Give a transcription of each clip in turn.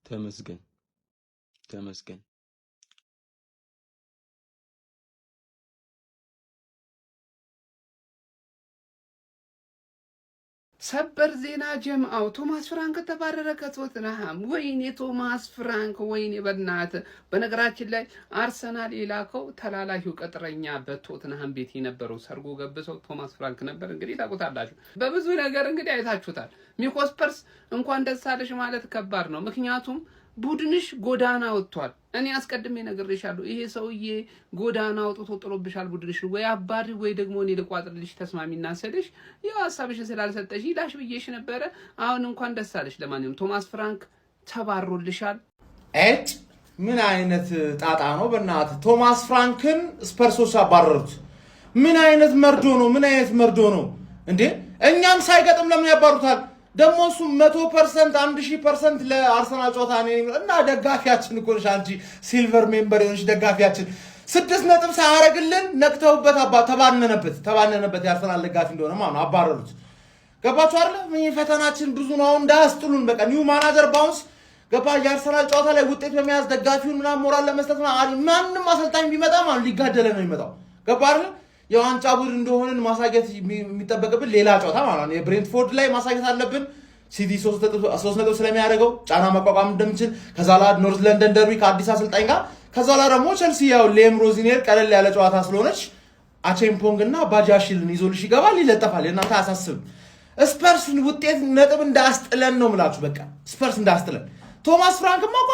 ተመስገን ተመስገን። ሰበር ዜና ጀምአው ቶማስ ፍራንክ ተባረረ ከቶትንሃም። ወይኔ ቶማስ ፍራንክ ወይኔ በእናት። በነገራችን ላይ አርሰናል የላከው ተላላኪው ቅጥረኛ በቶትንሃም ቤት የነበረው ሰርጎ ገብሰው ቶማስ ፍራንክ ነበር። እንግዲህ ታውቁታላችሁ፣ በብዙ ነገር እንግዲህ አይታችሁታል። ሚኮስፐርስ እንኳን ደስ አለሽ ማለት ከባድ ነው። ምክንያቱም ቡድንሽ ጎዳና ወጥቷል። እኔ አስቀድሜ ነግሬሻለሁ። ይሄ ሰውዬ ጎዳና አውጥቶ ጥሎብሻል ቡድንሽ። ወይ አባሪ ወይ ደግሞ እኔ ልቋጥርልሽ ተስማሚና ሰደሽ ያው ሐሳብሽን ስላልሰጠሽ ይላሽ ብዬሽ ነበረ። አሁን እንኳን ደስ አለሽ። ለማንኛውም ቶማስ ፍራንክ ተባሮልሻል። እጭ ምን አይነት ጣጣ ነው በእናት። ቶማስ ፍራንክን ስፐርሶች አባረሩት። ምን አይነት መርዶ ነው? ምን አይነት መርዶ ነው እንዴ? እኛም ሳይገጥም ለምን ያባሩታል? ደግሞ እሱ 100% 1000% ለአርሰናል ጨዋታ ነው እና ደጋፊያችን እኮ ነሽ አንቺ፣ ሲልቨር ሜምበር የሆነሽ ደጋፊያችን 6 ነጥብ ሳያረግልን ነቅተውበት ተባነነበት የአርሰናል ደጋፊ እንደሆነ ማለት አባረሩት። ገባችሁ አይደል? ምን ፈተናችን ብዙ ነው። እንዳያስጥሉን በቃ ኒው ማናጀር ባውንስ ገባ። የአርሰናል ጨዋታ ላይ ውጤት በመያዝ ደጋፊውን ምናምን ሞራል ለመስጠት ማንም አሰልጣኝ ቢመጣ ማለት ሊጋደለ ነው የሚመጣው። ገባ አይደል? የዋንጫ ቡድን እንደሆነን ማሳየት የሚጠበቅብን ሌላ ጨዋታ ማለት ነው። የብሬንትፎርድ ላይ ማሳየት አለብን። ሲቲ 3 ነጥብ ስለሚያደርገው ጫና መቋቋም እንደምችል፣ ከዛ ላይ ኖርዝ ለንደን ደርቢ ከአዲስ አሰልጣኝ ጋር፣ ከዛ ላይ ደግሞ ቸልሲ ያው ሌም ሮዚኔር ቀለል ያለ ጨዋታ ስለሆነች አቼምፖንግ እና ባጃሽልን ይዞልሽ ይገባል፣ ይለጠፋል። የእናንተ አያሳስብም። ስፐርስን ውጤት ነጥብ እንዳያስጥለን ነው የምላችሁ። በቃ ስፐርስ እንዳያስጥለን። ቶማስ ፍራንክማ እኮ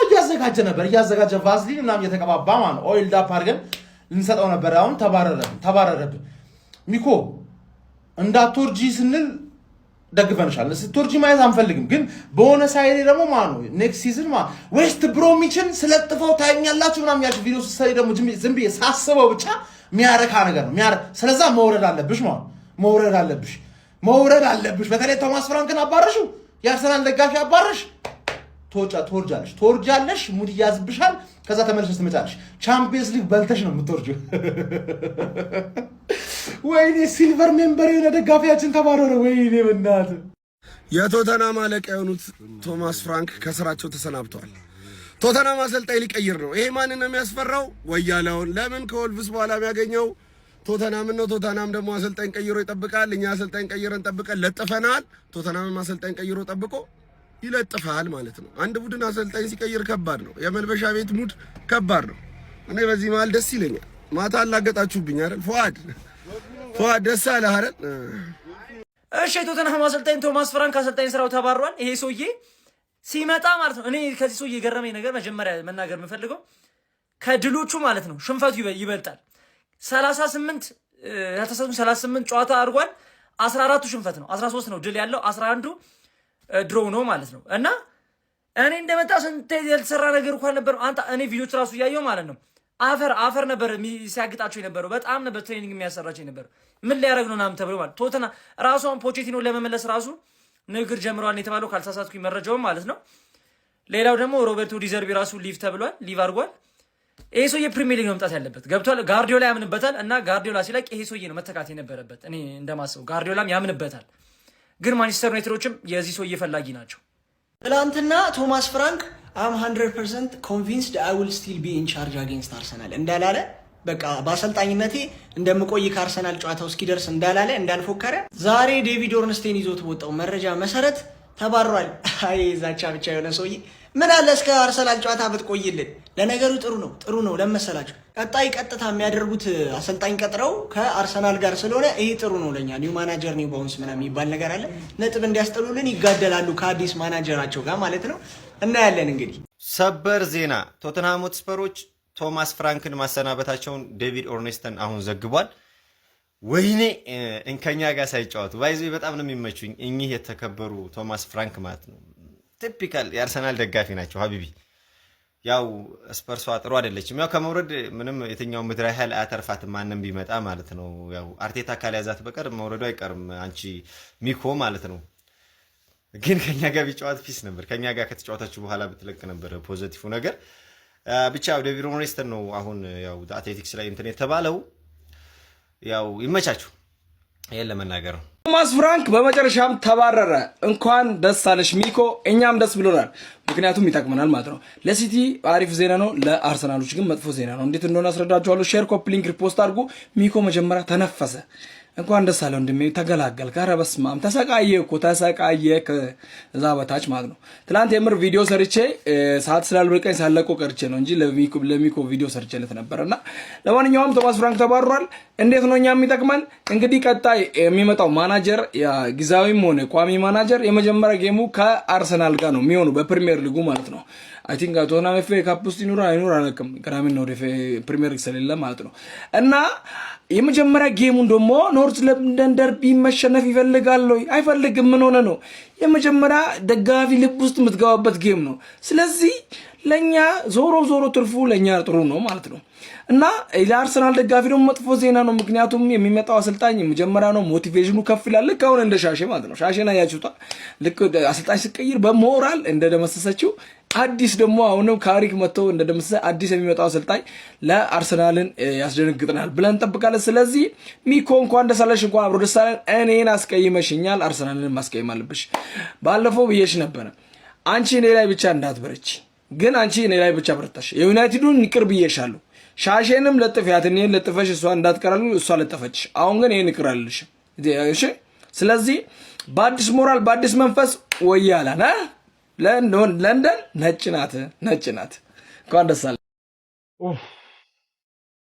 እያዘጋጀ ቫዝሊን ምናምን እየተቀባባ ማለት ነው። ኦይል ዳፕ አድርገን ልንሰጠው ነበር። አሁን ተባረረብን። ሚኮ እንዳትወርጂ ስንል ደግፈንሻል። ስትወርጂ ማየት አንፈልግም፣ ግን በሆነ ሳይድ ደግሞ ማለት ነው ኔክስት ሲዝን ዌስት ብሮሚችን ስለጥፈው ታኛላችሁ ምናምን ያልሽ ቪዲዮ ስትሰሪ ደግሞ ዝም ብዬ ሳስበው ብቻ የሚያረካ ነገር ነው። ስለዛ መውረድ አለብሽ ማለት መውረድ አለብሽ። በተለይ ቶማስ ፍራንክን አባረሽው፣ የአርሰናል ደጋፊ አባረሽ፣ ትወርጃለሽ፣ ሙድ ይያዝብሻል። ከዛ ተመልሰሽ ትመጫለሽ። ቻምፒየንስ ሊግ በልተሽ ነው የምትወርጂው። ወይኔ ሲልቨር ሜምበር የሆነ ደጋፊያችን ተባረረ። ወይኔ በእናትህ። የቶተናም አለቃ የሆኑት ቶማስ ፍራንክ ከስራቸው ተሰናብተዋል። ቶተናም አሰልጣኝ ሊቀይር ነው። ይሄ ማንን ነው የሚያስፈራው? ወያላውን። ለምን ከወልቭስ በኋላ የሚያገኘው ቶተናምን ነው። ቶተናም ደግሞ አሰልጣኝ ቀይሮ ይጠብቃል። እኛ አሰልጣኝ ቀይረን ጠብቀን ለጥፈናል። ቶተናምም አሰልጣኝ ቀይሮ ጠብቆ ይለጥፋል ማለት ነው። አንድ ቡድን አሰልጣኝ ሲቀይር ከባድ ነው። የመልበሻ ቤት ሙድ ከባድ ነው። እኔ በዚህ መሀል ደስ ይለኛል። ማታ አላገጣችሁብኝ አይደል? ፏድ ደስ አለ አይደል? እሺ የቶተንሃም አሰልጣኝ ቶማስ ፍራንክ አሰልጣኝ ስራው ተባሯል። ይሄ ሰውዬ ሲመጣ ማለት ነው እኔ ከዚህ ሰውዬ የገረመኝ ነገር መጀመሪያ መናገር የምፈልገው ከድሎቹ ማለት ነው ሽንፈቱ ይበልጣል። 38 ጨዋታ አድርጓል። 14ቱ ሽንፈት ነው። 13 ነው ድል ያለው፣ 11ዱ ድሮ ነው ማለት ነው። እና እኔ እንደመጣ ስንት ያልተሰራ ነገር እንኳን ነበር። እኔ ቪዲዮች ራሱ እያየሁ ማለት ነው አፈር ነበር ሲያግጣቸው የነበረው። በጣም ነበር ትሬኒንግ የሚያሰራቸው የነበረው። ምን ሊያደርግ ነው ምናምን ተብሎ ማለት ቶተና ራሱን ፖቼቲኖ ለመመለስ ራሱ ንግግር ጀምሯል የተባለው ካልተሳሳትኩኝ መረጃው ማለት ነው። ሌላው ደግሞ ሮቤርቶ ዲዘርቢ ራሱ ሊቭ አድርጓል። ይሄ ሰውዬ ፕሪሚየር ሊግ መምጣት ያለበት ገብቷል። ጋርዲዮላ ያምንበታል እና ጋርዲዮላ ሲለቅ ይሄ ሰውዬ ነው መተካት የነበረበት። እኔ እንደማስበው ጋርዲዮላም ያምንበታል። ግን ማንቸስተር ዩናይትዶችም የዚህ ሰውዬ ፈላጊ ናቸው። ትላንትና ቶማስ ፍራንክ አም 100% ኮንቪንስድ አይ ዊል ስቲል ቢ ኢን ቻርጅ አጌንስት አርሰናል እንዳላለ፣ በቃ በአሰልጣኝነቴ እንደምቆይ ከአርሰናል ጨዋታው እስኪደርስ እንዳላለ እንዳልፎከረ ዛሬ ዴቪድ ኦርንስቴን ይዞት በወጣው መረጃ መሰረት ተባሯል። አይ ዛቻ ብቻ የሆነ ሰውዬ ምን አለ እስከ አርሰናል ጨዋታ ብትቆይልን። ለነገሩ ጥሩ ነው ለመሰላችሁ። ቀጣይ ቀጥታ የሚያደርጉት አሰልጣኝ ቀጥረው ከአርሰናል ጋር ስለሆነ ይሄ ጥሩ ነው ለኛ። ኒው ማናጀር ኒው ባውንስ ምናምን የሚባል ነገር አለ። ነጥብ እንዲያስጠሉልን ይጋደላሉ ከአዲስ ማናጀራቸው ጋር ማለት ነው። እናያለን እንግዲህ። ሰበር ዜና ቶተንሃም ሆትስፐሮች ቶማስ ፍራንክን ማሰናበታቸውን ዴቪድ ኦርኔስተን አሁን ዘግቧል። ወይኔ እንከኛ ጋር ሳይጫወቱ ባይዞ በጣም ነው የሚመቹኝ እኚህ የተከበሩ ቶማስ ፍራንክ ማለት ነው። ቲፒካል የአርሰናል ደጋፊ ናቸው ሀቢቢ። ያው ስፐርሷ ጥሩ አይደለችም። ያው ከመውረድ ምንም የትኛው ምድር ኃይል አያተርፋትም ማንም ቢመጣ ማለት ነው። ያው አርቴታ ካልያዛት በቀር መውረዱ አይቀርም አንቺ ሚኮ ማለት ነው። ግን ከኛ ጋር ቢጫወት ፒስ ነበር። ከኛ ጋር ከተጫወታችሁ በኋላ ብትለቅ ነበር ፖዚቲቭ ነገር። ብቻ ዴቪድ ኦርኔስተን ነው አሁን ያው አትሌቲክስ ላይ እንትን የተባለው። ያው ይመቻችሁ። ይሄን ለመናገር ነው። ቶማስ ፍራንክ በመጨረሻም ተባረረ። እንኳን ደስ አለሽ ሚኮ፣ እኛም ደስ ብሎናል። ምክንያቱም ይጠቅመናል ማለት ነው። ለሲቲ አሪፍ ዜና ነው፣ ለአርሰናሎች ግን መጥፎ ዜና ነው። እንዴት እንደሆነ አስረዳችኋለሁ። ሼር፣ ኮፒ ሊንክ፣ ሪፖስት አድርጉ። ሚኮ መጀመሪያ ተነፈሰ። እንኳን ደስ አለው እንደምን ተገላገል ጋር በስማም ተሰቃየ እኮ ተሰቃየ ከዛ በታች ማለት ነው። ትላንት የምር ቪዲዮ ሰርቼ ሰዓት ስላልበቃኝ ሳለቆ ቀርቼ ነው እንጂ ለሚኮ ቪዲዮ ሰርቼለት ነበርና ለማንኛውም ቶማስ ፍራንክ ተባሯል። እንዴት ነው እኛ የሚጠቅመን? እንግዲህ ቀጣይ የሚመጣው ማናጀር ጊዜያዊም ሆነ ቋሚ ማናጀር የመጀመሪያ ጌሙ ከአርሰናል ጋር ነው የሚሆነው በፕሪሚየር ሊጉ ማለት ነው። አይ ቲንክ ቶተንሃም ኤፍ ኤ ካፕ ውስጥ ይኑር አይኑር አላውቅም። ቅዳሜና ነው ፕሪሚየር ሊግ ስለሌለ ማለት ነው። እና የመጀመሪያ ጌሙን ደግሞ ኖርዝ ለንደን ደርቢ መሸነፍ ይፈልጋል ወይ አይፈልግም? ምን ሆነ ነው? የመጀመሪያ ደጋፊ ልብ ውስጥ የምትገባበት ጌም ነው። ስለዚህ ለኛ ዞሮ ትርፉ ለኛ ጥሩ ነው ማለት ነው። እና ለአርሰናል ደጋፊ ደግሞ መጥፎ ዜና ነው። ምክንያቱም የሚመጣው አሰልጣኝ የመጀመሪያ ነው፣ ሞቲቬሽኑ ከፍ ይላል። ልክ አሁን እንደ ሻሼ ማለት ነው። ሻሼን አያችሁታ? ልክ አሰልጣኝ ሲቀይር በሞራል እንደደመሰሰችው አዲስ ደግሞ አሁንም ካሪክ መጥቶ እንደደመሰሰ አዲስ የሚመጣው አሰልጣኝ ለአርሰናልን ያስደነግጠናል ብለን እንጠብቃለን። ስለዚህ ሚኮ እንኳን ደስ አለሽ፣ እንኳን አብሮ ደስ አለን። እኔን አስቀይመሽኛል፣ አርሰናልን ማስቀየም አለብሽ። ባለፈው ብዬሽ ነበረ አንቺ እኔ ላይ ብቻ እንዳትበረቺ፣ ግን አንቺ እኔ ላይ ብቻ በረታሽ። የዩናይትዱን ይቅር ብዬሻለሁ። ሻሼንም ለጥፊያት እኔን ለጥፈሽ እሷ እንዳትቀራሉ እሷ ለጠፈች። አሁን ግን ይሄን ይቅር አልልሽ። እሺ፣ ስለዚህ በአዲስ ሞራል በአዲስ መንፈስ ወያላና ለንደን ነጭ ናት። እንኳን ደስ አለ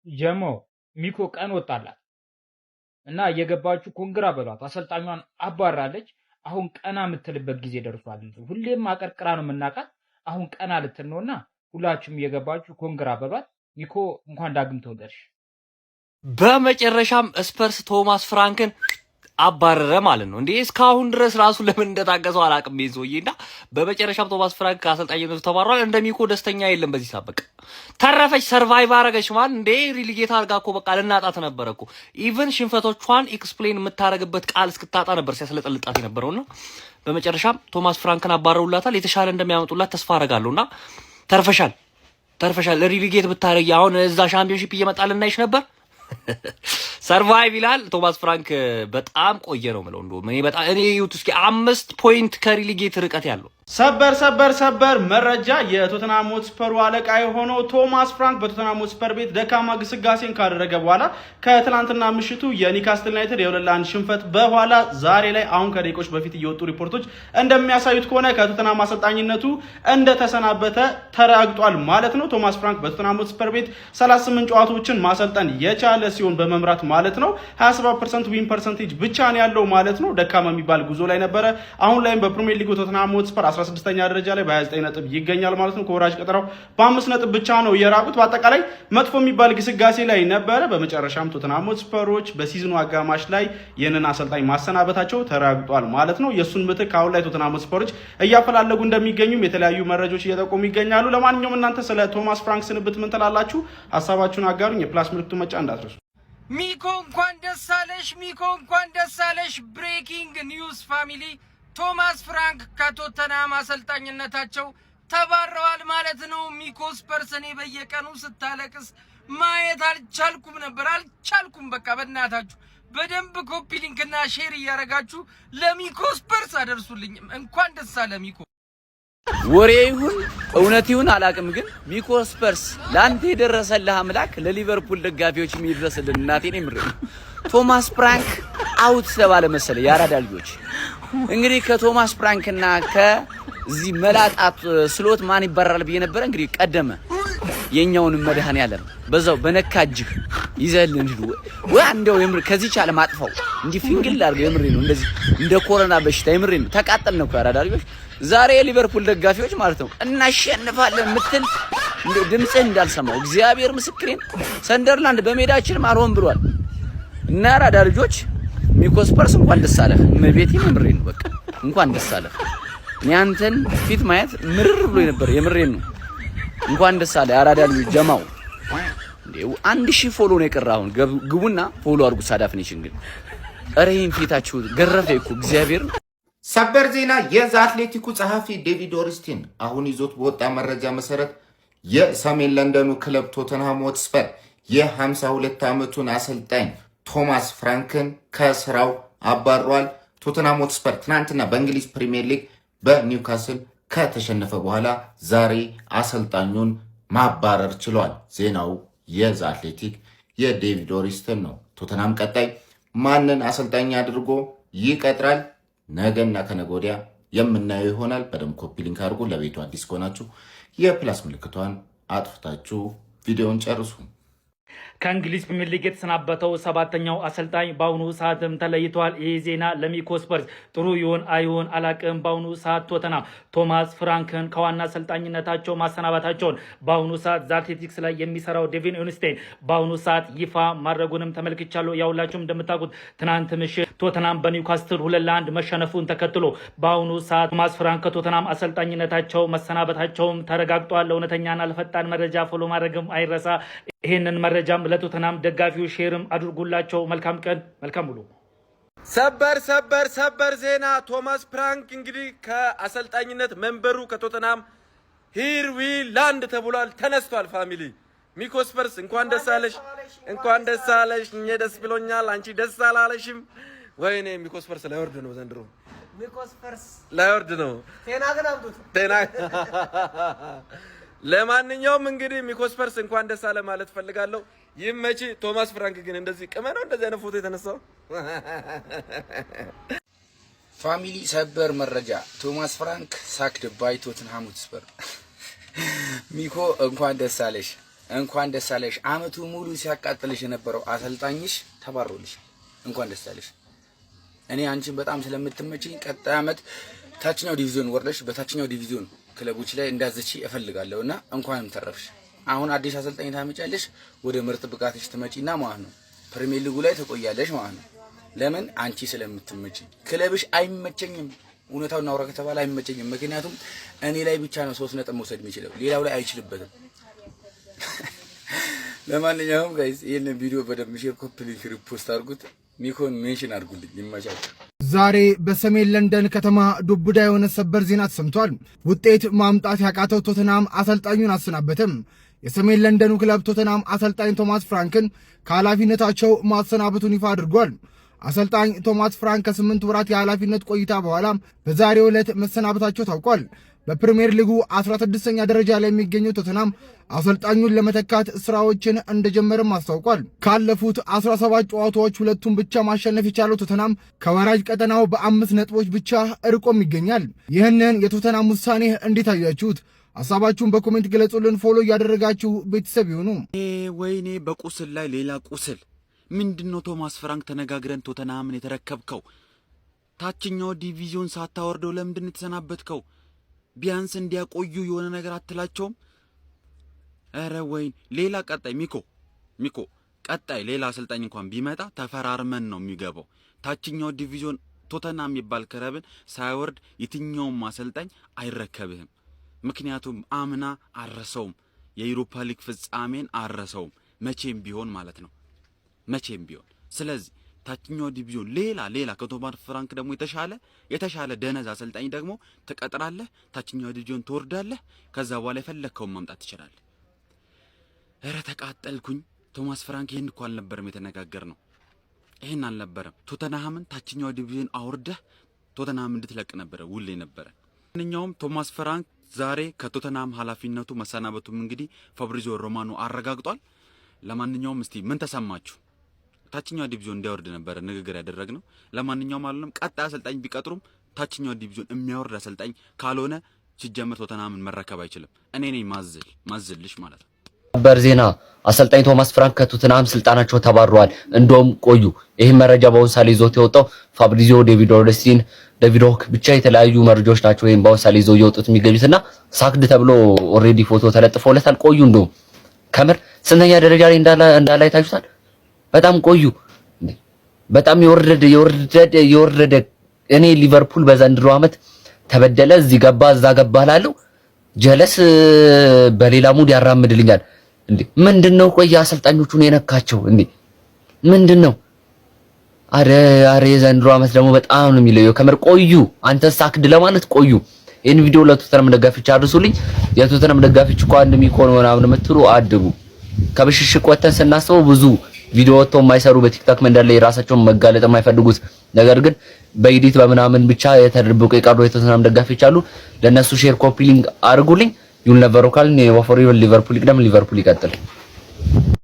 ጀሞ ሚኮ ቀን ወጣላት እና እየገባችሁ ኮንግራ በሏት። አሰልጣኟን አባራለች። አሁን ቀና የምትልበት ጊዜ ደርሷል። ሁሌም አቀርቅራ ነው የምናውቃት። አሁን ቀና ልትል ነውና ሁላችሁም እየገባችሁ ኮንግራ በሏት። ሚኮ እንኳን ዳግም ተወለድሽ። በመጨረሻም ስፐርስ ቶማስ ፍራንክን አባረረ ማለት ነው። እንዴ እስካሁን ድረስ ራሱ ለምን እንደታገሰው አላውቅም ይዞይና በመጨረሻም ቶማስ ፍራንክ ከአሰልጣኝነቱ ተባሯል። እንደሚኮ ደስተኛ የለም በዚህ ሳበቃ ተረፈች፣ ሰርቫይቭ አረገች ማለት እንዴ ሪሊጌት አርጋ እኮ በቃ ልናጣት ነበር እኮ። ኢቭን ሽንፈቶቿን ኤክስፕሌን የምታረግበት ቃል እስክታጣ ነበር ሲያስለጠልጣት የነበረውና በመጨረሻም ቶማስ ፍራንክን አባረውላታል። የተሻለ እንደሚያመጡላት ተስፋ አረጋለሁና ተርፈሻል ሪሊጌት ብታረጊ አሁን እዛ ሻምፒዮንሺፕ እየመጣልን እናይሽ ነበር። ሰርቫይቭ ይላል ቶማስ ፍራንክ። በጣም ቆየ ነው ማለት ነው። እኔ ዩት እስኪ 5 ፖይንት ከሪሊጌት ርቀት ያለው ሰበር መረጃ። የቶተንሃም ሆትስፐሩ አለቃ የሆነው ቶማስ ፍራንክ በቶተንሃም ሆትስፐር ቤት ደካማ ግስጋሴን ካደረገ በኋላ ከትላንትና ምሽቱ የኒውካስትል ዩናይትድ የ2-1 ሽንፈት በኋላ ዛሬ ላይ አሁን ከደቂቆች በፊት እየወጡ ሪፖርቶች እንደሚያሳዩት ከሆነ ከቶተንሃም አሰልጣኝነቱ እንደተሰናበተ ተረጋግጧል ማለት ነው። ቶማስ ፍራንክ በቶተንሃም ሆትስፐር ቤት 38 ጨዋታዎችን ማሰልጠን የቻለ ሲሆን በመምራት ማለት ነው 27% ዊን ፐርሰንቴጅ ብቻ ነው ያለው ማለት ነው። ደካማ የሚባል ጉዞ ላይ ነበረ። አሁን ላይም በፕሪሚየር ሊግ ቶተንሃም ሆትስፐር 16ኛ ደረጃ ላይ በ29 ነጥብ ይገኛል ማለት ነው። ከወራጅ ቀጠናው በ5 ነጥብ ብቻ ነው የራቁት። በአጠቃላይ መጥፎ የሚባል ግስጋሴ ላይ ነበረ። በመጨረሻም ቶተንሃም ሆትስፐሮች በሲዝኑ አጋማሽ ላይ ይህንን አሰልጣኝ ማሰናበታቸው ተረጋግጧል ማለት ነው። የሱን ምትክ አሁን ላይ ቶተንሃም ሆትስፐሮች እያፈላለጉ እንደሚገኙም የተለያዩ መረጃዎች እየጠቆሙ ይገኛሉ። ለማንኛውም እናንተ ስለ ቶማስ ፍራንክ ስንብት ምን ትላላችሁ? ሀሳባችሁን አጋሩኝ። የፕላስ ምልክቱ መጫ እንዳትረሱ። ሚኮ እንኳን ደስ አለሽ። ብሬኪንግ ኒውስ ፋሚሊ ቶማስ ፍራንክ ከቶተንሃም አሰልጣኝነታቸው ተባረዋል ማለት ነው። ሚኮ ስፐርስ እኔ በየቀኑ ስታለቅስ ማየት አልቻልኩም። በቃ በእናታችሁ በደንብ ኮፒ ሊንክና ሼር እያረጋችሁ ለሚኮ ስፐርስ አደርሱልኝ። እንኳን ደስ አለ ሚኮ። ወሬ ይሁን እውነት ይሁን አላውቅም፣ ግን ሚኮ ስፐርስ ለአንተ የደረሰልህ አምላክ ለሊቨርፑል ደጋፊዎች የሚደርስልን እናቴን ምር ቶማስ ፍራንክ አውት ተባለ መሰለ ያራዳ ልጆች። እንግዲህ ከቶማስ ፍራንክና ከዚህ መላጣት ስሎት ማን ይባራል ብዬ ነበር። እንግዲህ ቀደመ የኛውን መድኃኔዓለም በዛው በነካጅህ ይዘልን ሂዱ ወይ አንዴው የምር ከዚህ ቻለ ማጥፋው እንጂ ፊንግል አድርገው የምር ነው። እንደዚህ እንደ ኮሮና በሽታ የምር ነው። ተቃጠል ነው ያራዳ ልጆች። ዛሬ የሊቨርፑል ደጋፊዎች ማለት ነው እናሸንፋለን ምትል ድምጽህ እንዳልሰማው እግዚአብሔር ምስክሬን። ሰንደርላንድ በሜዳችን አልሆን ብሏል እና ያራዳ ልጆች ሚኮ ስፐርስ እንኳን ደስ አለህ። መቤቴን የምሬን ነው። በቃ እንኳን ደስ አለህ። ያንተን ፊት ማየት ምርር ብሎ ነበር። የምሬን ነው። እንኳን ደስ አለህ ያራዳ ልጆች ጀማው። እንዴው 1000 ፎሎ ነው የቀረው። አሁን ግቡና ፎሎ አድርጉ። ሳዳፍኔሽን ግን አሬን ፊታችሁ ገረፈ እኮ እግዚአብሔር። ሰበር ዜና። የዛ አትሌቲኩ ጸሐፊ ዴቪድ ኦርንስቲን አሁን ይዞት በወጣ መረጃ መሰረት የሰሜን ለንደኑ ክለብ ቶተንሃም ሆትስፐር የ52 ዓመቱን አሰልጣኝ ቶማስ ፍራንክን ከስራው አባሯል። ቶተንሃም ሆትስፐር ትናንትና በእንግሊዝ ፕሪሚየር ሊግ በኒውካስል ከተሸነፈ በኋላ ዛሬ አሰልጣኙን ማባረር ችሏል። ዜናው የዘ አትሌቲክ የዴቪድ ኦርንስትን ነው። ቶተንሃም ቀጣይ ማንን አሰልጣኝ አድርጎ ይቀጥራል? ነገና ከነገ ወዲያ የምናየው ይሆናል። በደንብ ኮፒ ሊንክ አድርጉ። ለቤቱ አዲስ ከሆናችሁ የፕላስ ምልክቷን አጥፍታችሁ ቪዲዮውን ጨርሱ። ከእንግሊዝ ፕሪሚየር ሊግ የተሰናበተው ሰባተኛው አሰልጣኝ በአሁኑ ሰዓትም ተለይቷል። ይህ ዜና ለሚኮ ስፐርስ ጥሩ ይሆን አይሆን አላቅም። በአሁኑ ሰዓት ቶተንሃም ቶማስ ፍራንክን ከዋና አሰልጣኝነታቸው ማሰናበታቸውን በአሁኑ ሰዓት ዘ አትሌቲክስ ላይ የሚሰራው ዴቪድ ኦርንስቴን በአሁኑ ሰዓት ይፋ ማድረጉንም ተመልክቻለሁ። ያውላችሁም እንደምታውቁት ትናንት ምሽት ቶተንሃም በኒውካስትል 2-1 መሸነፉን ተከትሎ በአሁኑ ሰዓት ቶማስ ፍራንክ ከቶተንሃም አሰልጣኝነታቸው መሰናበታቸውም ተረጋግጧል። ለእውነተኛና ለፈጣን መረጃ ፎሎ ማድረግም አይረሳ። ይህንን መረጃም ለቶተንሃም ደጋፊው ሼርም አድርጉላቸው። መልካም ቀን፣ መልካም ውሎ። ሰበር ዜና ቶማስ ፍራንክ እንግዲህ ከአሰልጣኝነት መንበሩ ከቶተንሃም ሂር ዊ ላንድ ተብሏል፣ ተነስቷል። ፋሚሊ ሚኮ ስፐርስ እንኳን ደስ አለሽ፣ እንኳን ደስ አለሽ። እኔ ደስ ብሎኛል፣ አንቺ ደስ አላለሽም? ወይኔ ሚኮ ስፐርስ ላይወርድ ነው ዘንድሮ፣ ሚኮ ስፐርስ ላይወርድ ነው። ቴና ግን አምጡት ቴና። ለማንኛውም እንግዲህ ሚኮ ስፐርስ እንኳን ደስ አለ ማለት ፈልጋለሁ። ይመቺ። ቶማስ ፍራንክ ግን እንደዚህ ቅመነው እንደዚህ አይነት ፎቶ የተነሳው ፋሚሊ ሰበር መረጃ ቶማስ ፍራንክ ሳክድ ባይ ቶተንሃም ሆትስፐር። ሚኮ እንኳን ደስ አለሽ፣ እንኳን ደስ አለሽ። አመቱ ሙሉ ሲያቃጥልሽ የነበረው አሰልጣኝሽ ተባሮልሽ፣ እንኳን ደስ አለሽ። እኔ አንቺን በጣም ስለምትመጪኝ ቀጣይ አመት ታችኛው ዲቪዥን ወርደሽ በታችኛው ዲቪዥን ክለቦች ላይ እንዳዘቺ እፈልጋለሁና እንኳንም ተረፍሽ። አሁን አዲስ አሰልጣኝ ታመጫለሽ፣ ወደ ምርጥ ብቃትሽ ትመጪና ማለት ነው ፕሪሚየር ሊጉ ላይ ተቆያለሽ ማለት ነው። ለምን? አንቺ ስለምትመጪ። ክለብሽ አይመቸኝም፣ እውነታው እናውራ ከተባለ አይመቸኝም። ምክንያቱም እኔ ላይ ብቻ ነው 3 ነጥብ መውሰድ የሚችለው፣ ሌላው ላይ አይችልበትም። ለማንኛውም ጋይስ ይሄንን ቪዲዮ በደንብ ሼር፣ ኮፒ ሊንክ፣ ሪፖስት አድርጉት። ሚኮን ሜንሽን አድርጉልኝ። ይመቻችሁ። ዛሬ በሰሜን ለንደን ከተማ ዱብዳ የሆነ ሰበር ዜና ተሰምቷል። ውጤት ማምጣት ያቃተው ቶተንሃም አሰልጣኙን አሰናበተም። የሰሜን ለንደኑ ክለብ ቶተንሃም አሰልጣኝ ቶማስ ፍራንክን ከኃላፊነታቸው ማሰናበቱን ይፋ አድርጓል። አሰልጣኝ ቶማስ ፍራንክ ከ8 ወራት የኃላፊነት ቆይታ በኋላ በዛሬው ዕለት መሰናበታቸው ታውቋል። በፕሪሚየር ሊጉ 16ኛ ደረጃ ላይ የሚገኘው ቶተንሃም አሰልጣኙን ለመተካት ስራዎችን እንደጀመረም አስታውቋል። ካለፉት 17 ጨዋታዎች ሁለቱን ብቻ ማሸነፍ የቻለው ቶተንሃም ከወራጅ ቀጠናው በ5 ነጥቦች ብቻ እርቆም ይገኛል። ይህንን የቶተንሃም ውሳኔ እንዴት አያችሁት? ሐሳባችሁን በኮሜንት ገለጹልን። ፎሎ እያደረጋችሁ ቤተሰብ ይሁኑ። ወይኔ በቁስል ላይ ሌላ ቁስል። ምንድነው ቶማስ ፍራንክ ተነጋግረን ቶተንሃምን የተረከብከው? ታችኛው ዲቪዥን ሳታወርደው ለምንድን የተሰናበትከው? ቢያንስ እንዲያቆዩ የሆነ ነገር አትላቸውም? ኧረ ወይን ሌላ ቀጣይ ሚኮ ቀጣይ ሌላ አሰልጣኝ እንኳን ቢመጣ ተፈራርመን ነው የሚገባው። ታችኛው ዲቪዥን ቶተንሃም የሚባል ክለብን ሳይወርድ የትኛውም አሰልጣኝ አይረከብህም። ምክንያቱም አምና አረሰውም፣ የዩሮፓ ሊግ ፍጻሜን አረሰውም፣ መቼም ቢሆን ማለት ነው፣ መቼም ቢሆን። ስለዚህ ታችኛው ዲቪዥን ሌላ ከቶማስ ፍራንክ ደግሞ የተሻለ ደነዝ አሰልጣኝ ደግሞ ትቀጥራለህ። ታችኛው ዲቪዥን ትወርዳለህ። ከዛ በኋላ የፈለግከውን ማምጣት ትችላለህ። ኧረ ተቃጠልኩኝ። ቶማስ ፍራንክ ይሄን እኮ አልነበረም የተነጋገርነው፣ ይሄን አልነበረም። ቶተንሃምን ታችኛው ዲቪዥን አውርደህ ቶተንሃም እንድትለቅ ነበረ ውል ነበረ። ማንኛውም ቶማስ ፍራንክ ዛሬ ከቶተንሃም ኃላፊነቱ መሰናበቱም እንግዲህ ፋብሪዚዮ ሮማኖ አረጋግጧል። ለማንኛውም እስቲ ምን ተሰማችሁ? ታችኛው ዲቪዥን እንዲያወርድ ነበር ንግግር ያደረግነው። ለማንኛውም አለም ቀጣይ አሰልጣኝ ቢቀጥሩም ታችኛው ዲቪዥን የሚያወርድ አሰልጣኝ ካልሆነ ሲጀመር ቶተንሃምን መረከብ አይችልም። እኔ ነኝ ማዝልሽ ማለት ነው። ሰበር ዜና አሰልጣኝ ቶማስ ፍራንክ ከቶተንሃም ስልጣናቸው ተባረዋል። እንደውም ቆዩ። ይህ መረጃ በአሁን ሰዓት ይዞት የወጣው ፋብሪዚዮ፣ ዴቪድ ኦርንስቲን፣ ዴቪድ ሆክ ብቻ የተለያዩ መረጃዎች ናቸው ወይም በአሁን ሰዓት ይዘው የወጡት የሚገኙትና ሳክድ ተብሎ ኦልሬዲ ፎቶ ተለጥፎለታል። ቆዩ። እንደውም ከምር ስንተኛ ደረጃ ላይ እንዳለ አይታችሁታል። በጣም ቆዩ። በጣም የወረደ እኔ ሊቨርፑል በዘንድሮ ዓመት ተበደለ፣ እዚህ ገባ እዛ ገባ እላለሁ። ጀለስ በሌላ ሙድ ያራምድልኛል። ምንድነው? ቆይ አሰልጣኞቹን የነካቸው ምንድነው? አረ የዘንድሮ ዓመት ደግሞ በጣም ነው የሚለየው። ከምር ቆዩ። አንተ ሳክድ ለማለት ቆዩ። ይሄን ቪዲዮ ለቶተንሃም ደጋፊዎች አድርሱልኝ። የቶተንሃም ደጋፊዎች እኮ አንድ ሚኮን ምናምን የምትሉ አድቡ። ከብሽሽቅ ወተን ስናስበው ብዙ ቪዲዮ ወጥተው የማይሰሩ በቲክቶክ መንደር ላይ ራሳቸውን መጋለጥ የማይፈልጉት ነገር ግን በኤዲት በምናምን ብቻ የተደበቁ የቀሩ የቶተንሃም ደጋፊዎች አሉ። ለነሱ ሼር ኮፒ ሊንክ አድርጉልኝ። ዩል ነቨር ወካል ኔ ወፎር ሊቨርፑል ይቀደም ሊቨርፑል ይቀጥል።